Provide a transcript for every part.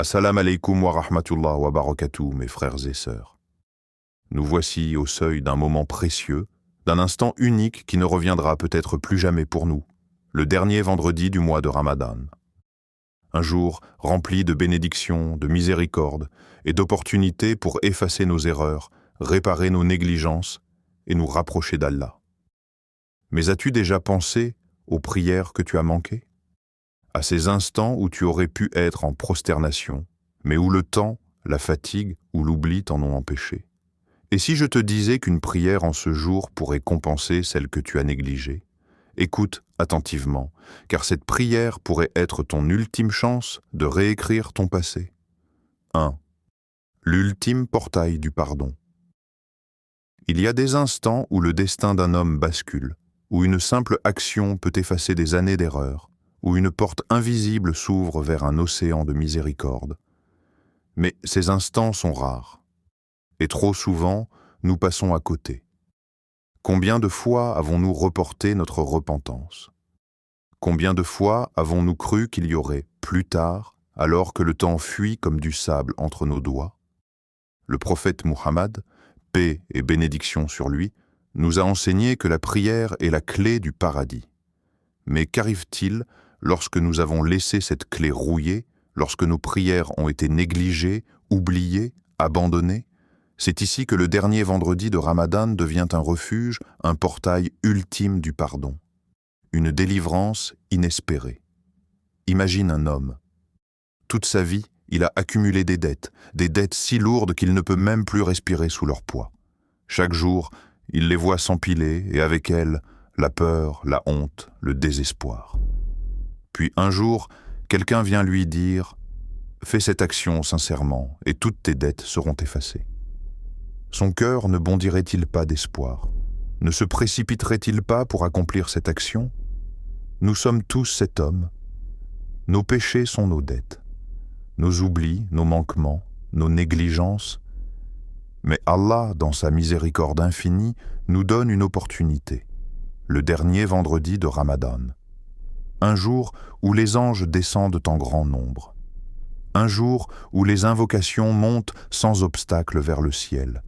Assalamu alaikum wa rahmatullah wa barakatuh, mes frères et sœurs. Nous voici au seuil d'un moment précieux, d'un instant unique qui ne reviendra peut-être plus jamais pour nous, le dernier vendredi du mois de Ramadan. Un jour rempli de bénédictions, de miséricorde et d'opportunités pour effacer nos erreurs, réparer nos négligences et nous rapprocher d'Allah. Mais as-tu déjà pensé aux prières que tu as manquées? À ces instants où tu aurais pu être en prosternation, mais où le temps, la fatigue ou l'oubli t'en ont empêché? Et si je te disais qu'une prière en ce jour pourrait compenser celle que tu as négligée? Écoute attentivement, car cette prière pourrait être ton ultime chance de réécrire ton passé. 1. L'ultime portail du pardon. Il y a des instants où le destin d'un homme bascule, où une simple action peut effacer des années d'erreurs, où une porte invisible s'ouvre vers un océan de miséricorde. Mais ces instants sont rares, et trop souvent, nous passons à côté. Combien de fois avons-nous reporté notre repentance? Combien de fois avons-nous cru qu'il y aurait plus tard, alors que le temps fuit comme du sable entre nos doigts? Le prophète Muhammad, paix et bénédiction sur lui, nous a enseigné que la prière est la clé du paradis. Mais qu'arrive-t-il lorsque nous avons laissé cette clé rouillée, lorsque nos prières ont été négligées, oubliées, abandonnées? C'est ici que le dernier vendredi de Ramadan devient un refuge, un portail ultime du pardon, une délivrance inespérée. Imagine un homme. Toute sa vie, il a accumulé des dettes si lourdes qu'il ne peut même plus respirer sous leur poids. Chaque jour, il les voit s'empiler et avec elles, la peur, la honte, le désespoir. Puis un jour, quelqu'un vient lui dire « Fais cette action sincèrement et toutes tes dettes seront effacées ». Son cœur ne bondirait-il pas d'espoir? Ne se précipiterait-il pas pour accomplir cette action? Nous sommes tous cet homme. Nos péchés sont nos dettes, nos oublis, nos manquements, nos négligences. Mais Allah, dans sa miséricorde infinie, nous donne une opportunité, le dernier vendredi de Ramadan. Un jour où les anges descendent en grand nombre. Un jour où les invocations montent sans obstacle vers le ciel.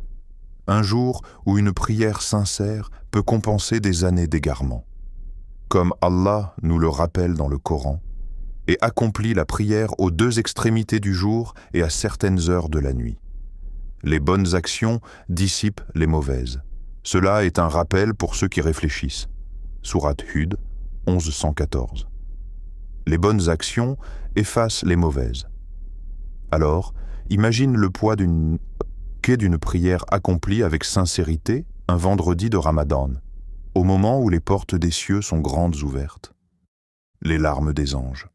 Un jour où une prière sincère peut compenser des années d'égarement. Comme Allah nous le rappelle dans le Coran, et accomplit la prière aux deux extrémités du jour et à certaines heures de la nuit. Les bonnes actions dissipent les mauvaises. Cela est un rappel pour ceux qui réfléchissent. Sourate Hud, 1114. Les bonnes actions effacent les mauvaises. Alors, imagine le poids d'une prière accomplie avec sincérité un vendredi de Ramadan, au moment où les portes des cieux sont grandes ouvertes. Les larmes des anges.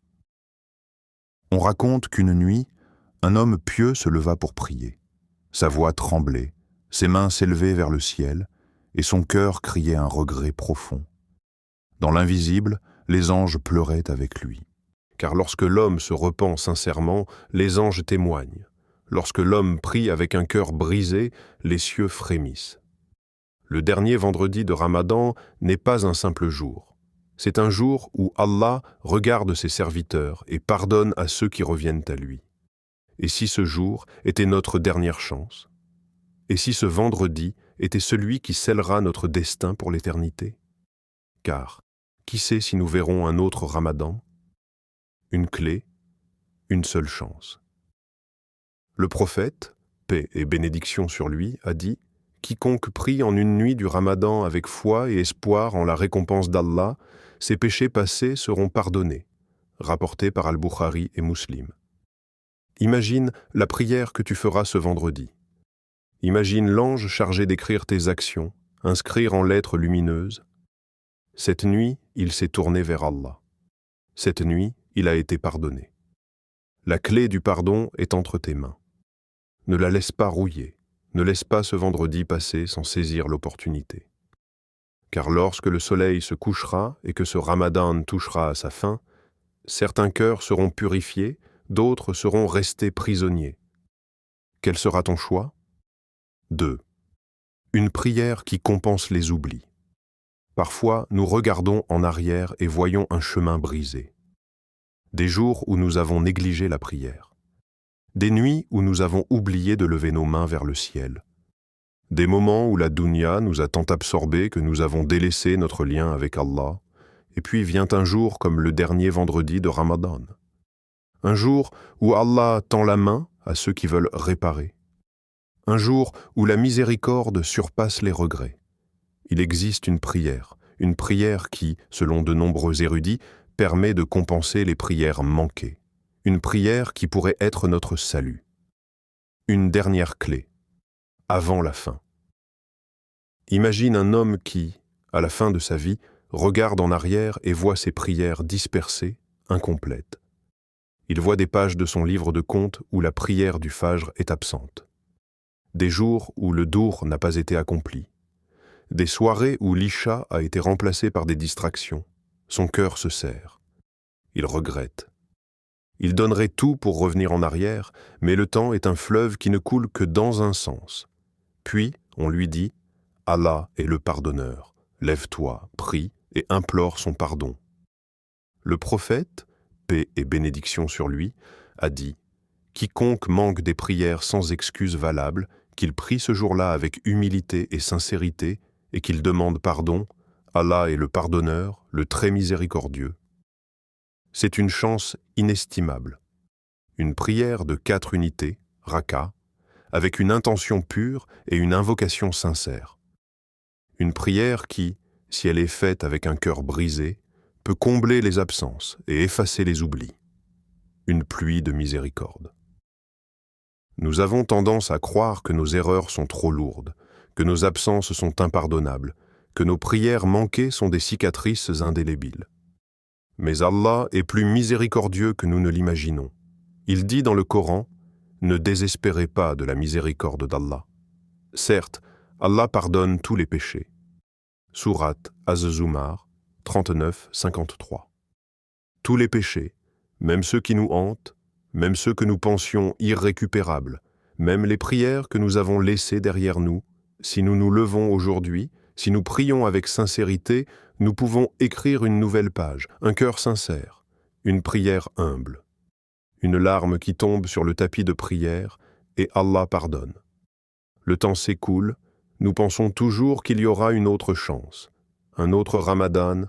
On raconte qu'une nuit, un homme pieux se leva pour prier. Sa voix tremblait, ses mains s'élevaient vers le ciel, et son cœur criait un regret profond. Dans l'invisible, les anges pleuraient avec lui. Car lorsque l'homme se repent sincèrement, les anges témoignent. Lorsque l'homme prie avec un cœur brisé, les cieux frémissent. Le dernier vendredi de Ramadan n'est pas un simple jour. C'est un jour où Allah regarde ses serviteurs et pardonne à ceux qui reviennent à lui. Et si ce jour était notre dernière chance? Et si ce vendredi était celui qui scellera notre destin pour l'éternité? Car, qui sait si nous verrons un autre Ramadan? Une clé, une seule chance. Le prophète, paix et bénédiction sur lui, a dit « Quiconque prie en une nuit du Ramadan avec foi et espoir en la récompense d'Allah, ses péchés passés seront pardonnés. » Rapporté par Al-Bukhari et Muslim. Imagine la prière que tu feras ce vendredi. Imagine l'ange chargé d'écrire tes actions, inscrire en lettres lumineuses. Cette nuit, il s'est tourné vers Allah. Cette nuit, il a été pardonné. La clé du pardon est entre tes mains. Ne la laisse pas rouiller, ne laisse pas ce vendredi passer sans saisir l'opportunité. Car lorsque le soleil se couchera et que ce Ramadan touchera à sa fin, certains cœurs seront purifiés, d'autres seront restés prisonniers. Quel sera ton choix? 2. Une prière qui compense les oublis. Parfois, nous regardons en arrière et voyons un chemin brisé. Des jours où nous avons négligé la prière. des nuits où nous avons oublié de lever nos mains vers le ciel, des moments où la dunya nous a tant absorbés que nous avons délaissé notre lien avec Allah, et puis vient un jour comme le dernier vendredi de Ramadan. Un jour où Allah tend la main à ceux qui veulent réparer. Un jour où la miséricorde surpasse les regrets. Il existe une prière qui, selon de nombreux érudits, permet de compenser les prières manquées. Une prière qui pourrait être notre salut. Une dernière clé, avant la fin. Imagine un homme qui, à la fin de sa vie, regarde en arrière et voit ses prières dispersées, incomplètes. Il voit des pages de son livre de comptes où la prière du Fajr est absente. Des jours où le dour n'a pas été accompli. Des soirées où l'isha a été remplacé par des distractions. Son cœur se serre. Il regrette. Il donnerait tout pour revenir en arrière, mais le temps est un fleuve qui ne coule que dans un sens. Puis, on lui dit « Allah est le pardonneur. Lève-toi, prie et implore son pardon. » Le prophète, paix et bénédiction sur lui, a dit « Quiconque manque des prières sans excuse valable, qu'il prie ce jour-là avec humilité et sincérité et qu'il demande pardon, Allah est le pardonneur, le très miséricordieux. » C'est une chance inestimable. Une prière de 4 unités, raka, avec une intention pure et une invocation sincère. Une prière qui, si elle est faite avec un cœur brisé, peut combler les absences et effacer les oublis. Une pluie de miséricorde. Nous avons tendance à croire que nos erreurs sont trop lourdes, que nos absences sont impardonnables, que nos prières manquées sont des cicatrices indélébiles. Mais Allah est plus miséricordieux que nous ne l'imaginons. Il dit dans le Coran « Ne désespérez pas de la miséricorde d'Allah. » Certes, Allah pardonne tous les péchés. Sourate Az-Zumar 39-53. Tous les péchés, même ceux qui nous hantent, même ceux que nous pensions irrécupérables, même les prières que nous avons laissées derrière nous, si nous nous levons aujourd'hui, si nous prions avec sincérité, nous pouvons écrire une nouvelle page, un cœur sincère, une prière humble. Une larme qui tombe sur le tapis de prière et Allah pardonne. Le temps s'écoule, nous pensons toujours qu'il y aura une autre chance, un autre Ramadan,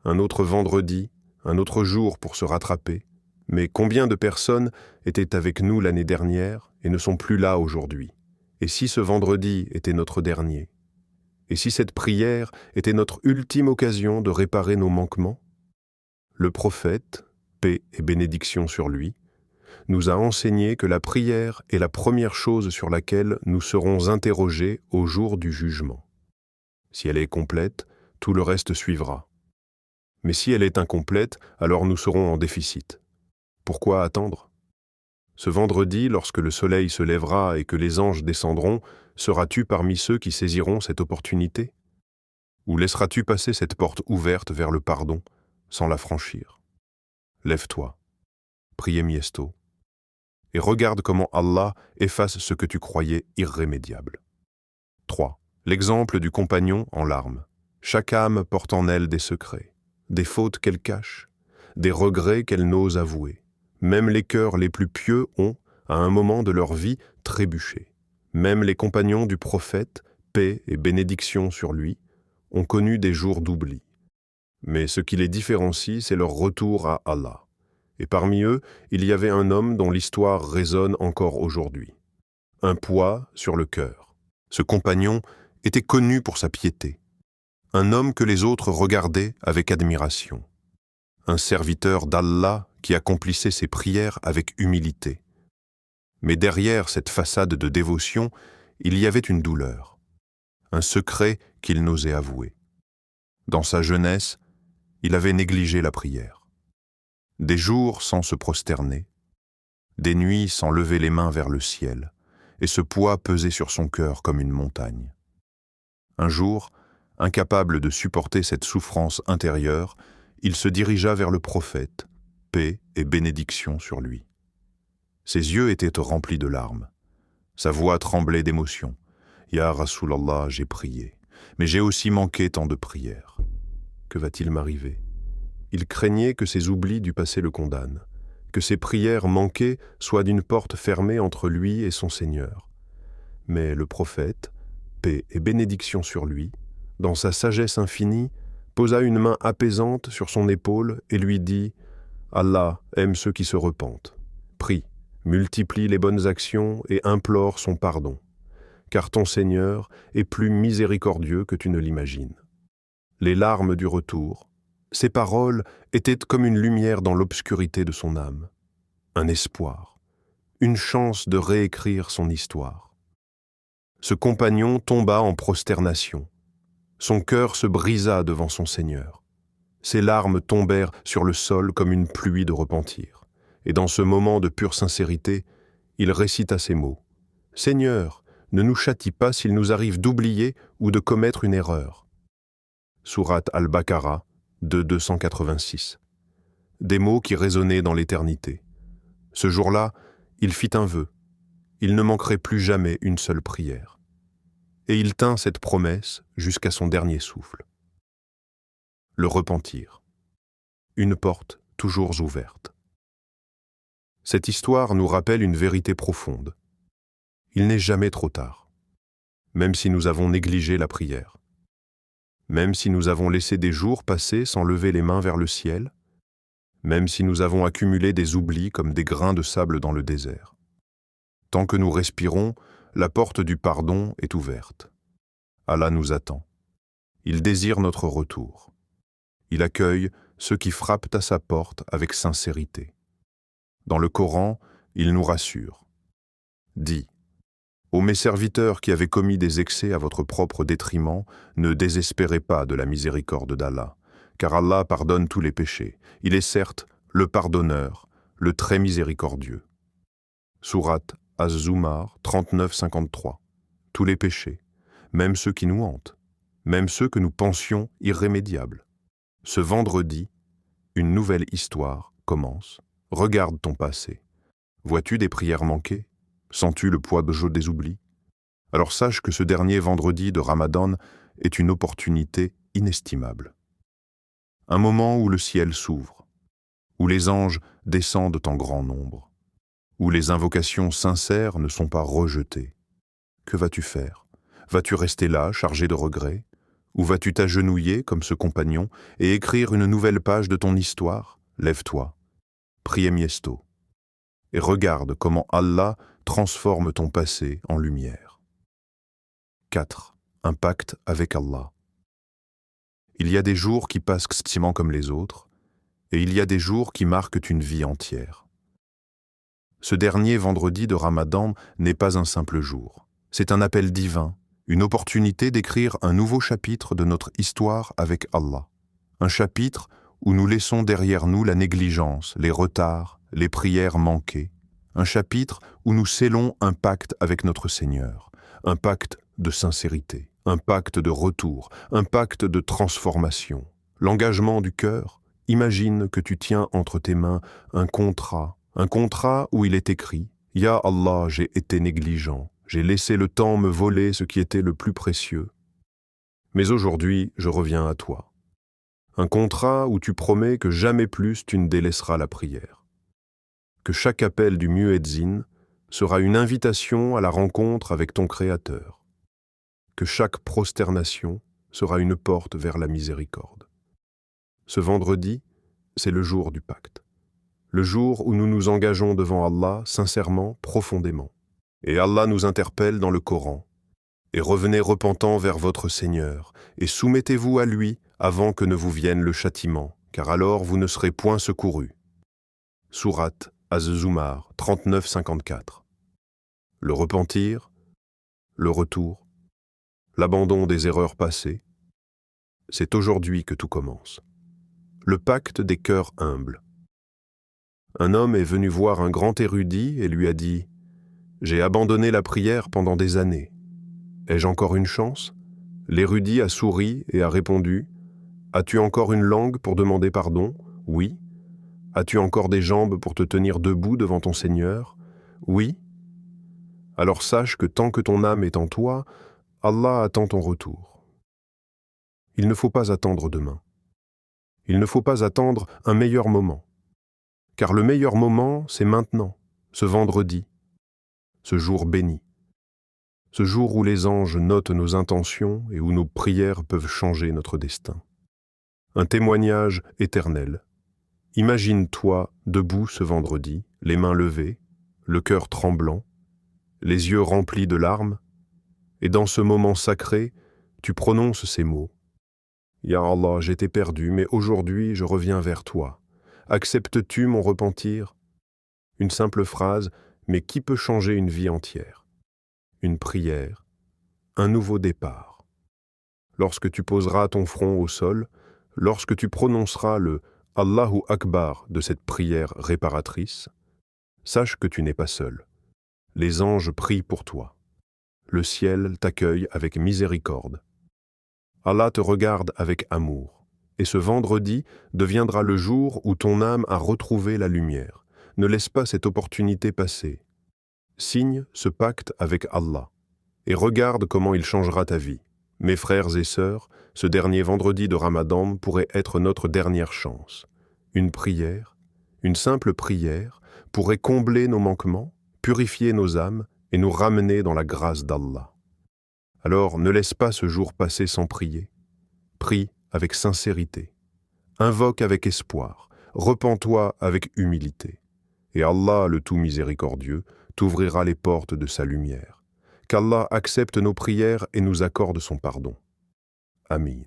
un autre vendredi, un autre jour pour se rattraper. Mais combien de personnes étaient avec nous l'année dernière et ne sont plus là aujourd'hui? Et si ce vendredi était notre dernier? Et si cette prière était notre ultime occasion de réparer nos manquements? Le prophète, paix et bénédiction sur lui, nous a enseigné que la prière est la première chose sur laquelle nous serons interrogés au jour du jugement. Si elle est complète, tout le reste suivra. Mais si elle est incomplète, alors nous serons en déficit. Pourquoi attendre? Ce vendredi, lorsque le soleil se lèvera et que les anges descendront, seras-tu parmi ceux qui saisiront cette opportunité? Ou laisseras-tu passer cette porte ouverte vers le pardon sans la franchir? Lève-toi, priez Miesto, et regarde comment Allah efface ce que tu croyais irrémédiable. 3. L'exemple du compagnon en larmes. Chaque âme porte en elle des secrets, des fautes qu'elle cache, des regrets qu'elle n'ose avouer. Même les cœurs les plus pieux ont, à un moment de leur vie, trébuché. Même les compagnons du prophète, paix et bénédiction sur lui, ont connu des jours d'oubli. Mais ce qui les différencie, c'est leur retour à Allah. Et parmi eux, il y avait un homme dont l'histoire résonne encore aujourd'hui. Un poids sur le cœur. Ce compagnon était connu pour sa piété. Un homme que les autres regardaient avec admiration. Un serviteur d'Allah qui accomplissait ses prières avec humilité. Mais derrière cette façade de dévotion, il y avait une douleur, un secret qu'il n'osait avouer. Dans sa jeunesse, il avait négligé la prière. Des jours sans se prosterner, des nuits sans lever les mains vers le ciel, et ce poids pesait sur son cœur comme une montagne. Un jour, incapable de supporter cette souffrance intérieure, il se dirigea vers le prophète, paix et bénédiction sur lui. Ses yeux étaient remplis de larmes. Sa voix tremblait d'émotion. « Ya Rasulallah, j'ai prié, mais j'ai aussi manqué tant de prières. Que va-t-il m'arriver ?» Il craignait que ses oublis du passé le condamnent, que ses prières manquées soient d'une porte fermée entre lui et son Seigneur. Mais le prophète, paix et bénédiction sur lui, dans sa sagesse infinie, posa une main apaisante sur son épaule et lui dit « Allah aime ceux qui se repentent. Prie, multiplie les bonnes actions et implore son pardon, car ton Seigneur est plus miséricordieux que tu ne l'imagines. » Les larmes du retour, ces paroles étaient comme une lumière dans l'obscurité de son âme, un espoir, une chance de réécrire son histoire. Ce compagnon tomba en prosternation. Son cœur se brisa devant son Seigneur. Ses larmes tombèrent sur le sol comme une pluie de repentir. Et dans ce moment de pure sincérité, il récita ces mots. « Seigneur, ne nous châtie pas s'il nous arrive d'oublier ou de commettre une erreur. » Sourate Al-Baqarah, 286. Des mots qui résonnaient dans l'éternité. Ce jour-là, il fit un vœu. Il ne manquerait plus jamais une seule prière. Et il tint cette promesse jusqu'à son dernier souffle. Le repentir. Une porte toujours ouverte. Cette histoire nous rappelle une vérité profonde. Il n'est jamais trop tard, même si nous avons négligé la prière. Même si nous avons laissé des jours passer sans lever les mains vers le ciel, même si nous avons accumulé des oublis comme des grains de sable dans le désert. Tant que nous respirons, la porte du pardon est ouverte. Allah nous attend. Il désire notre retour. Il accueille ceux qui frappent à sa porte avec sincérité. Dans le Coran, il nous rassure. Dit: Ô mes serviteurs qui avez commis des excès à votre propre détriment, ne désespérez pas de la miséricorde d'Allah, car Allah pardonne tous les péchés. Il est certes le pardonneur, le très miséricordieux. Sourate Az-Zumar 39-53. Tous les péchés, même ceux qui nous hantent, même ceux que nous pensions irrémédiables. Ce vendredi, une nouvelle histoire commence. Regarde ton passé. Vois-tu des prières manquées? Sens-tu le poids de jeu des oublis? Alors sache que ce dernier vendredi de Ramadan est une opportunité inestimable. Un moment où le ciel s'ouvre, où les anges descendent en grand nombre, où les invocations sincères ne sont pas rejetées. Que vas-tu faire? Vas-tu rester là, chargé de regrets? Ou vas-tu t'agenouiller comme ce compagnon et écrire une nouvelle page de ton histoire? Lève-toi, prie Miesto, et regarde comment Allah transforme ton passé en lumière. 4. Un pacte avec Allah. Il y a des jours qui passent stimement comme les autres, et il y a des jours qui marquent une vie entière. Ce dernier vendredi de Ramadan n'est pas un simple jour. C'est un appel divin, une opportunité d'écrire un nouveau chapitre de notre histoire avec Allah. Un chapitre où nous laissons derrière nous la négligence, les retards, les prières manquées. Un chapitre où nous scellons un pacte avec notre Seigneur, un pacte de sincérité, un pacte de retour, un pacte de transformation. L'engagement du cœur, imagine que tu tiens entre tes mains un contrat où il est écrit « Ya Allah, j'ai été négligent, j'ai laissé le temps me voler ce qui était le plus précieux. Mais aujourd'hui, je reviens à toi. » Un contrat où tu promets que jamais plus tu ne délaisseras la prière. Que chaque appel du muezzin sera une invitation à la rencontre avec ton Créateur. Que chaque prosternation sera une porte vers la miséricorde. Ce vendredi, c'est le jour du pacte. Le jour où nous nous engageons devant Allah sincèrement, profondément. Et Allah nous interpelle dans le Coran. Et revenez repentant vers votre Seigneur, et soumettez-vous à lui avant que ne vous vienne le châtiment, car alors vous ne serez point secourus. Sourate Az-Zumar 39-54. Le repentir, le retour, l'abandon des erreurs passées, c'est aujourd'hui que tout commence. Le pacte des cœurs humbles. Un homme est venu voir un grand érudit et lui a dit « J'ai abandonné la prière pendant des années. Ai-je encore une chance ?» L'érudit a souri et a répondu « As-tu encore une langue pour demander pardon? Oui. As-tu encore des jambes pour te tenir debout devant ton Seigneur? Oui. Alors sache que tant que ton âme est en toi, Allah attend ton retour. Il ne faut pas attendre demain. Il ne faut pas attendre un meilleur moment. car le meilleur moment, c'est maintenant, ce vendredi, ce jour béni, ce jour où les anges notent nos intentions et où nos prières peuvent changer notre destin. Un témoignage éternel. Imagine-toi debout ce vendredi, les mains levées, le cœur tremblant, les yeux remplis de larmes, et dans ce moment sacré, tu prononces ces mots. « Ya Allah, j'étais perdu, mais aujourd'hui je reviens vers toi. Acceptes-tu mon repentir ?» Une simple phrase, mais qui peut changer une vie entière? Une prière, un nouveau départ. Lorsque tu poseras ton front au sol, lorsque tu prononceras le « Allahu Akbar » de cette prière réparatrice, sache que tu n'es pas seul. Les anges prient pour toi. Le ciel t'accueille avec miséricorde. Allah te regarde avec amour. Et ce vendredi deviendra le jour où ton âme a retrouvé la lumière. Ne laisse pas cette opportunité passer. Signe ce pacte avec Allah et regarde comment il changera ta vie. Mes frères et sœurs, ce dernier vendredi de Ramadan pourrait être notre dernière chance. Une prière, une simple prière, pourrait combler nos manquements, purifier nos âmes et nous ramener dans la grâce d'Allah. Alors ne laisse pas ce jour passer sans prier. Prie avec sincérité. Invoque avec espoir. Repens-toi avec humilité. Et Allah, le tout miséricordieux, t'ouvrira les portes de sa lumière. Qu'Allah accepte nos prières et nous accorde son pardon. Amin.